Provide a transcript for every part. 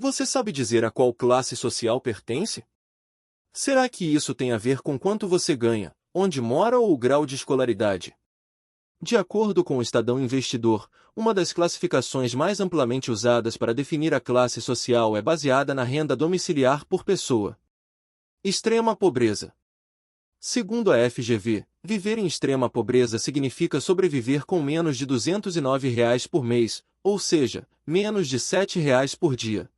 Você sabe dizer a qual classe social pertence? Será que isso tem a ver com quanto você ganha, onde mora ou o grau de escolaridade? De acordo com o Estadão Investidor, uma das classificações mais amplamente usadas para definir a classe social é baseada na renda domiciliar por pessoa. Extrema pobreza. Segundo a FGV, viver em extrema pobreza significa sobreviver com menos de R$ 209 por mês, ou seja, menos de R$ 7 por dia.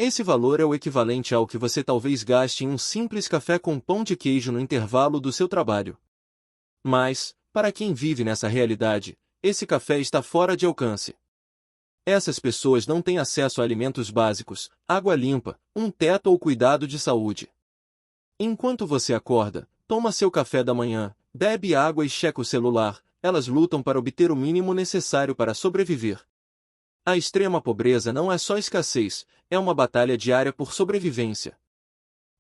Esse valor é o equivalente ao que você talvez gaste em um simples café com pão de queijo no intervalo do seu trabalho. Mas, para quem vive nessa realidade, esse café está fora de alcance. Essas pessoas não têm acesso a alimentos básicos, água limpa, um teto ou cuidado de saúde. Enquanto você acorda, toma seu café da manhã, bebe água e checa o celular, elas lutam para obter o mínimo necessário para sobreviver. A extrema pobreza não é só escassez, é uma batalha diária por sobrevivência.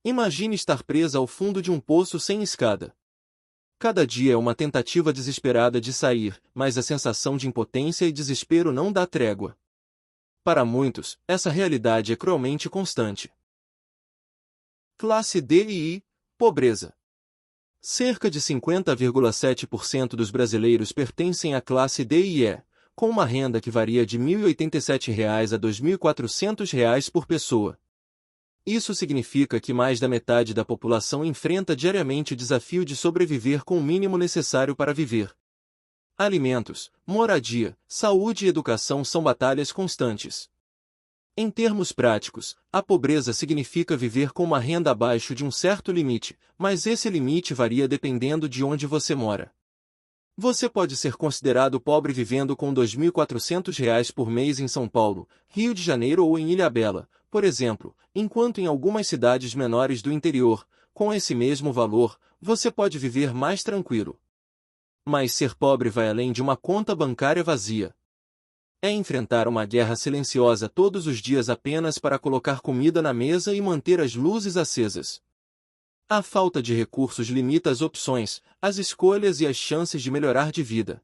Imagine estar presa ao fundo de um poço sem escada. Cada dia é uma tentativa desesperada de sair, mas a sensação de impotência e desespero não dá trégua. Para muitos, essa realidade é cruelmente constante. Classe D e I, pobreza. Cerca de 50,7% dos brasileiros pertencem à classe D e E, com uma renda que varia de R$ 1.087 a R$ 2.400 por pessoa. Isso significa que mais da metade da população enfrenta diariamente o desafio de sobreviver com o mínimo necessário para viver. Alimentos, moradia, saúde e educação são batalhas constantes. Em termos práticos, a pobreza significa viver com uma renda abaixo de um certo limite, mas esse limite varia dependendo de onde você mora. Você pode ser considerado pobre vivendo com R$ 2.400 por mês em São Paulo, Rio de Janeiro ou em Ilhabela, por exemplo, enquanto em algumas cidades menores do interior, com esse mesmo valor, você pode viver mais tranquilo. Mas ser pobre vai além de uma conta bancária vazia. É enfrentar uma guerra silenciosa todos os dias apenas para colocar comida na mesa e manter as luzes acesas. A falta de recursos limita as opções, as escolhas e as chances de melhorar de vida.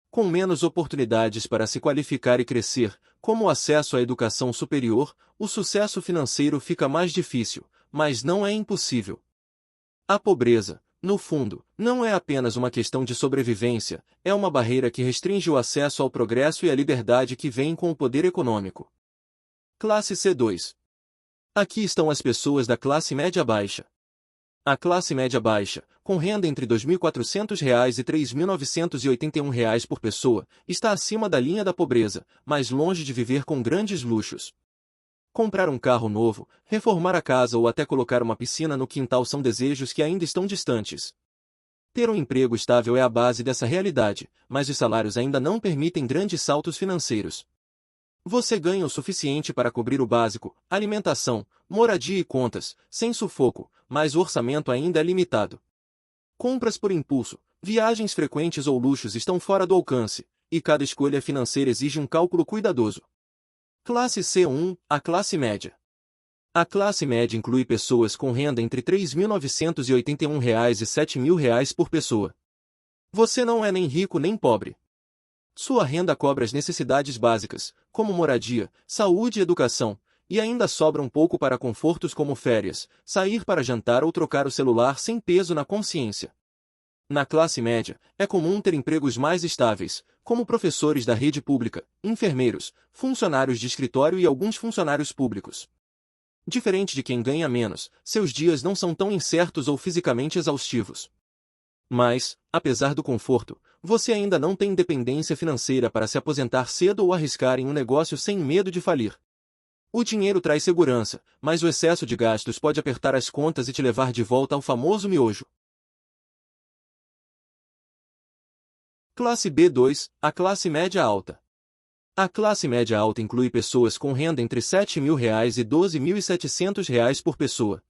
Com menos oportunidades para se qualificar e crescer, como o acesso à educação superior, o sucesso financeiro fica mais difícil, mas não é impossível. A pobreza, no fundo, não é apenas uma questão de sobrevivência, é uma barreira que restringe o acesso ao progresso e à liberdade que vem com o poder econômico. Classe C2. Aqui estão as pessoas da classe média baixa. A classe média baixa, com renda entre R$ 2.400 e R$ 3.981 por pessoa, está acima da linha da pobreza, mas longe de viver com grandes luxos. Comprar um carro novo, reformar a casa ou até colocar uma piscina no quintal são desejos que ainda estão distantes. Ter um emprego estável é a base dessa realidade, mas os salários ainda não permitem grandes saltos financeiros. Você ganha o suficiente para cobrir o básico, alimentação, moradia e contas, sem sufoco, mas o orçamento ainda é limitado. Compras por impulso, viagens frequentes ou luxos estão fora do alcance, e cada escolha financeira exige um cálculo cuidadoso. Classe C1, a classe média. A classe média inclui pessoas com renda entre R$ 3.981 e R$ 7.000 por pessoa. Você não é nem rico nem pobre. Sua renda cobre as necessidades básicas, como moradia, saúde e educação, e ainda sobra um pouco para confortos como férias, sair para jantar ou trocar o celular sem peso na consciência. Na classe média, é comum ter empregos mais estáveis, como professores da rede pública, enfermeiros, funcionários de escritório e alguns funcionários públicos. Diferente de quem ganha menos, seus dias não são tão incertos ou fisicamente exaustivos. Mas, apesar do conforto, você ainda não tem independência financeira para se aposentar cedo ou arriscar em um negócio sem medo de falir. O dinheiro traz segurança, mas o excesso de gastos pode apertar as contas e te levar de volta ao famoso miojo. Classe B2, a classe média alta. A classe média alta inclui pessoas com renda entre R$ 7.000 e R$ 12.700 por pessoa.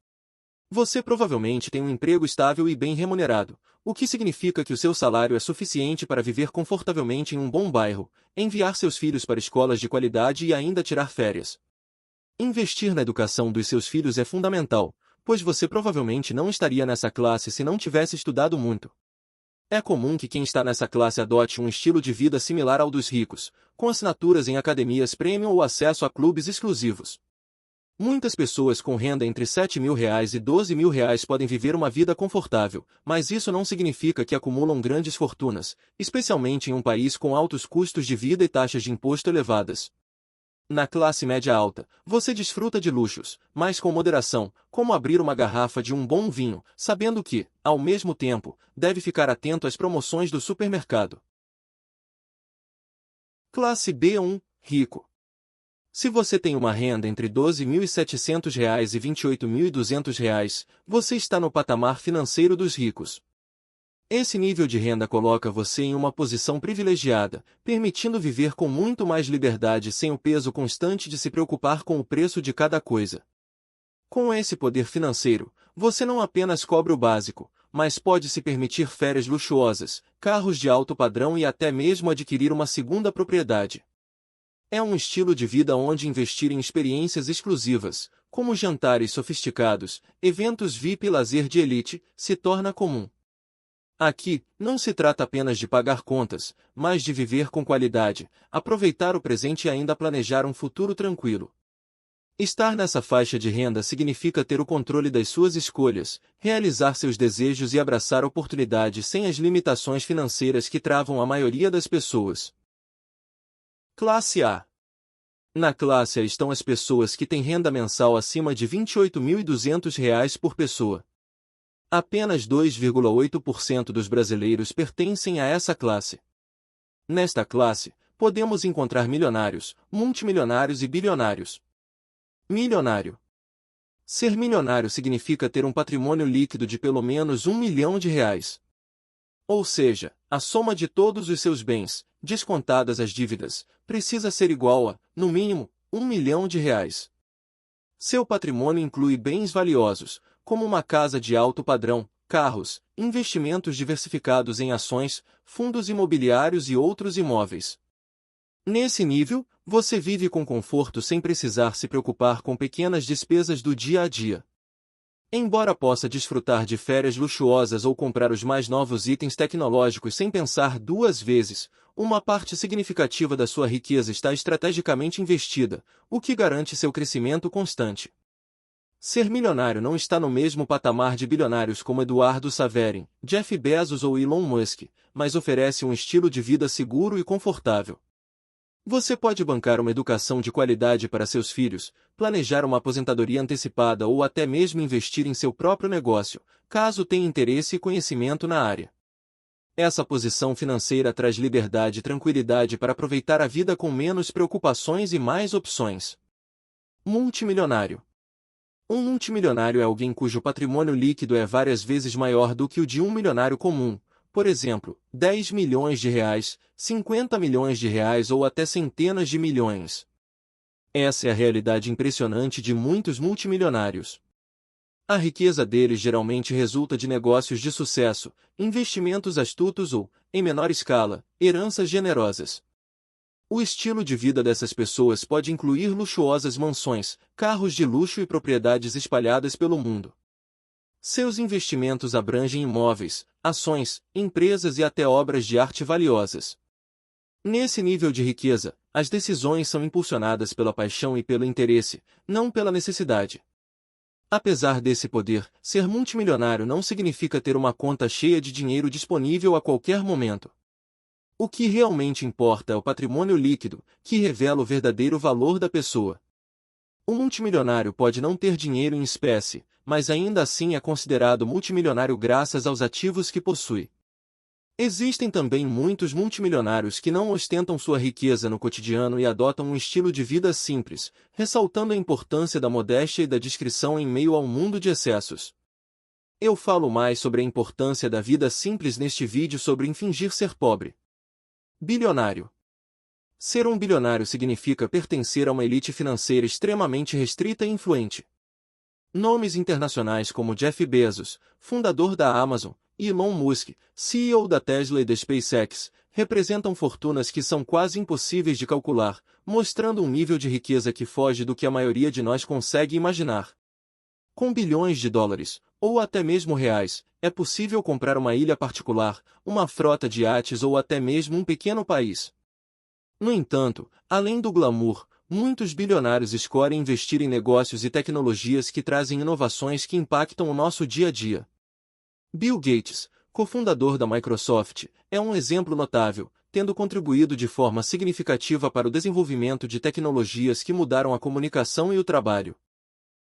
Você provavelmente tem um emprego estável e bem remunerado, o que significa que o seu salário é suficiente para viver confortavelmente em um bom bairro, enviar seus filhos para escolas de qualidade e ainda tirar férias. Investir na educação dos seus filhos é fundamental, pois você provavelmente não estaria nessa classe se não tivesse estudado muito. É comum que quem está nessa classe adote um estilo de vida similar ao dos ricos, com assinaturas em academias premium ou acesso a clubes exclusivos. Muitas pessoas com renda entre R$ 7.000 e R$ 12.000 podem viver uma vida confortável, mas isso não significa que acumulam grandes fortunas, especialmente em um país com altos custos de vida e taxas de imposto elevadas. Na classe média alta, você desfruta de luxos, mas com moderação, como abrir uma garrafa de um bom vinho, sabendo que, ao mesmo tempo, deve ficar atento às promoções do supermercado. Classe B1, rico. Se você tem uma renda entre R$ 12.700 e R$ 28.200, você está no patamar financeiro dos ricos. Esse nível de renda coloca você em uma posição privilegiada, permitindo viver com muito mais liberdade sem o peso constante de se preocupar com o preço de cada coisa. Com esse poder financeiro, você não apenas cobre o básico, mas pode se permitir férias luxuosas, carros de alto padrão e até mesmo adquirir uma segunda propriedade. É um estilo de vida onde investir em experiências exclusivas, como jantares sofisticados, eventos VIP e lazer de elite, se torna comum. Aqui, não se trata apenas de pagar contas, mas de viver com qualidade, aproveitar o presente e ainda planejar um futuro tranquilo. Estar nessa faixa de renda significa ter o controle das suas escolhas, realizar seus desejos e abraçar oportunidades sem as limitações financeiras que travam a maioria das pessoas. Classe A. Na classe A estão as pessoas que têm renda mensal acima de R$ 28.200 por pessoa. Apenas 2,8% dos brasileiros pertencem a essa classe. Nesta classe, podemos encontrar milionários, multimilionários e bilionários. Milionário. Ser milionário significa ter um patrimônio líquido de pelo menos R$ 1 milhão. Ou seja, a soma de todos os seus bens, descontadas as dívidas, precisa ser igual a, no mínimo, R$ 1 milhão. Seu patrimônio inclui bens valiosos, como uma casa de alto padrão, carros, investimentos diversificados em ações, fundos imobiliários e outros imóveis. Nesse nível, você vive com conforto sem precisar se preocupar com pequenas despesas do dia a dia. Embora possa desfrutar de férias luxuosas ou comprar os mais novos itens tecnológicos sem pensar duas vezes, uma parte significativa da sua riqueza está estrategicamente investida, o que garante seu crescimento constante. Ser milionário não está no mesmo patamar de bilionários como Eduardo Saverin, Jeff Bezos ou Elon Musk, mas oferece um estilo de vida seguro e confortável. Você pode bancar uma educação de qualidade para seus filhos, planejar uma aposentadoria antecipada ou até mesmo investir em seu próprio negócio, caso tenha interesse e conhecimento na área. Essa posição financeira traz liberdade e tranquilidade para aproveitar a vida com menos preocupações e mais opções. Multimilionário. Um multimilionário é alguém cujo patrimônio líquido é várias vezes maior do que o de um milionário comum, por exemplo, R$ 10 milhões, R$ 50 milhões ou até centenas de milhões. Essa é a realidade impressionante de muitos multimilionários. A riqueza deles geralmente resulta de negócios de sucesso, investimentos astutos ou, em menor escala, heranças generosas. O estilo de vida dessas pessoas pode incluir luxuosas mansões, carros de luxo e propriedades espalhadas pelo mundo. Seus investimentos abrangem imóveis, ações, empresas e até obras de arte valiosas. Nesse nível de riqueza, as decisões são impulsionadas pela paixão e pelo interesse, não pela necessidade. Apesar desse poder, ser multimilionário não significa ter uma conta cheia de dinheiro disponível a qualquer momento. O que realmente importa é o patrimônio líquido, que revela o verdadeiro valor da pessoa. Um multimilionário pode não ter dinheiro em espécie, mas ainda assim é considerado multimilionário graças aos ativos que possui. Existem também muitos multimilionários que não ostentam sua riqueza no cotidiano e adotam um estilo de vida simples, ressaltando a importância da modéstia e da discrição em meio ao mundo de excessos. Eu falo mais sobre a importância da vida simples neste vídeo sobre fingir ser pobre. Bilionário. Ser um bilionário significa pertencer a uma elite financeira extremamente restrita e influente. Nomes internacionais como Jeff Bezos, fundador da Amazon, e Elon Musk, CEO da Tesla e da SpaceX, representam fortunas que são quase impossíveis de calcular, mostrando um nível de riqueza que foge do que a maioria de nós consegue imaginar. Com bilhões de dólares, ou até mesmo reais, é possível comprar uma ilha particular, uma frota de iates ou até mesmo um pequeno país. No entanto, além do glamour, muitos bilionários escolhem investir em negócios e tecnologias que trazem inovações que impactam o nosso dia a dia. Bill Gates, cofundador da Microsoft, é um exemplo notável, tendo contribuído de forma significativa para o desenvolvimento de tecnologias que mudaram a comunicação e o trabalho.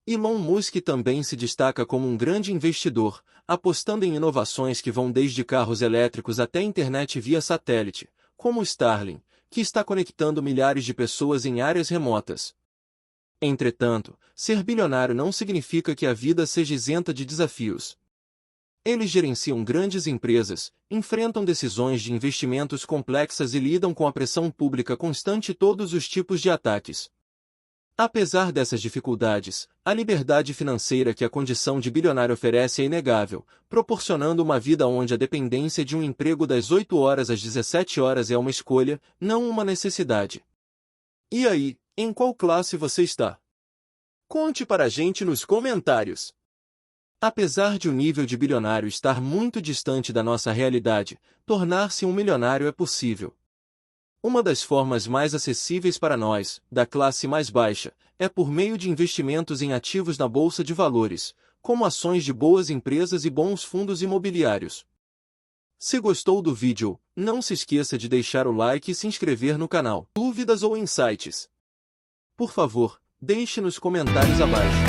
Elon Musk também se destaca como um grande investidor, apostando em inovações que vão desde carros elétricos até internet via satélite, como o Starlink, que está conectando milhares de pessoas em áreas remotas. Entretanto, ser bilionário não significa que a vida seja isenta de desafios. Eles gerenciam grandes empresas, enfrentam decisões de investimentos complexas e lidam com a pressão pública constante e todos os tipos de ataques. Apesar dessas dificuldades, a liberdade financeira que a condição de bilionário oferece é inegável, proporcionando uma vida onde a dependência de um emprego das 8 horas às 17 horas é uma escolha, não uma necessidade. E aí, em qual classe você está? Conte para a gente nos comentários. Apesar de o nível de bilionário estar muito distante da nossa realidade, tornar-se um milionário é possível. Uma das formas mais acessíveis para nós, da classe mais baixa, é por meio de investimentos em ativos na bolsa de valores, como ações de boas empresas e bons fundos imobiliários. Se gostou do vídeo, não se esqueça de deixar o like e se inscrever no canal. Dúvidas ou insights? Por favor, deixe nos comentários abaixo.